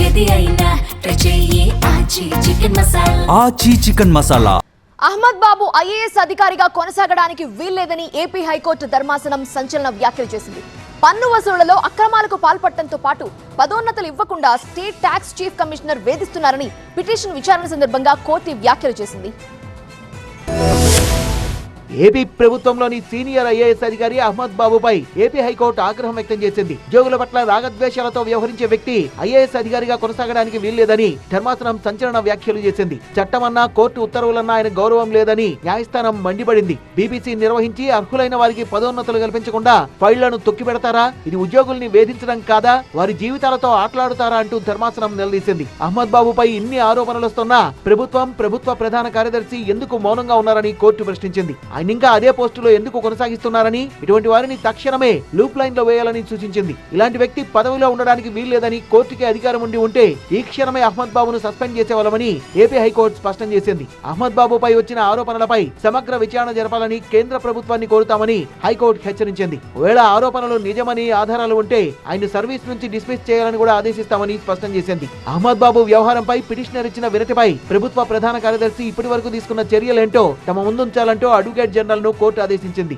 ఏది అయినా ట్రై చెయ్యి ఆచి చికెన్ మసాలా. ఆచి చికెన్ మసాలా. అహ్మద్ బాబు ఐఏఎస్ అధికారిగా కొనసాగడానికి వీల్లేదని ఏపీ హైకోర్టు ధర్మాసనం సంచలన వ్యాఖ్యలు చేసింది. పన్ను వసూళ్లలో అక్రమాలకు పాల్పడటంతో పాటు పదోన్నతులు ఇవ్వకుండా స్టేట్ ట్యాక్స్ చీఫ్ కమిషనర్ వేధిస్తున్నారని పిటిషన్ విచారణ సందర్భంగా కోర్టు వ్యాఖ్యలు చేసింది. ఏపీ ప్రభుత్వంలోని సీనియర్ ఐఏఎస్ అధికారి అహ్మద్ బాబుపై ఏపీ హైకోర్టు ఆగ్రహం వ్యక్తం చేసింది. ఉద్యోగుల పట్ల రాగద్వేషాలతో వ్యవహరించే వ్యక్తి ఐఏఎస్ అధికారిగా కొనసాగడానికి వీల్లేదని ధర్మాసనం సంచలన వ్యాఖ్యలు చేసింది. చట్టమన్నా కోర్టు ఉత్తర్వులన్నా ఆయన గౌరవం లేదని న్యాయస్థానం మండిపడింది. బీబీసీ నిర్వహించి అర్హులైన వారికి పదోన్నతులు కల్పించకుండా ఫైళ్లను తొక్కిపెడతారా? ఇది ఉద్యోగుల్ని వేధించడం కాదా? వారి జీవితాలతో ఆటలాడుతారా అంటూ ధర్మాసనం నిలదీసింది. అహ్మద్ బాబుపై ఇన్ని ఆరోపణలు వస్తున్నా ప్రభుత్వ ప్రధాన కార్యదర్శి ఎందుకు మౌనంగా ఉన్నారని కోర్టు ప్రశ్నించింది. ఆయన ఇంకా అదే పోస్టులో ఎందుకు కొనసాగిస్తున్నారని, ఇటువంటి వారిని తక్షణమే లూప్ లైన్ లో వేయాలని సూచించింది. ఇలాంటి వ్యక్తి పదవిలో ఉండడానికి వీల్లేదని కోర్టుకి అధికారం ఉంటే ఈ క్షణమే అహ్మద్ బాబును సస్పెండ్ చేసేవాళ్ళమని ఏపీ హైకోర్టు స్పష్టం చేసింది. అహ్మద్ బాబుపై వచ్చిన ఆరోపణలపై సమగ్ర విచారణ జరపాలని కేంద్ర ప్రభుత్వాన్ని కోరుతామని హైకోర్టు హెచ్చరించింది. ఒకవేళ ఆరోపణలు నిజమని ఆధారాలు ఉంటే ఆయన సర్వీస్ నుంచి డిస్మిస్ చేయాలని కూడా ఆదేశిస్తామని స్పష్టం చేసింది. అహ్మద్ బాబు వ్యవహారంపై పిటిషనర్ ఇచ్చిన వినతిపై ప్రభుత్వ ప్రధాన కార్యదర్శి ఇప్పటి వరకు తీసుకున్న చర్యలేంటో తమ ముందుంచాలంటూ అడ్వకేట్ జనరల్ ను కోర్టు ఆదేశించింది.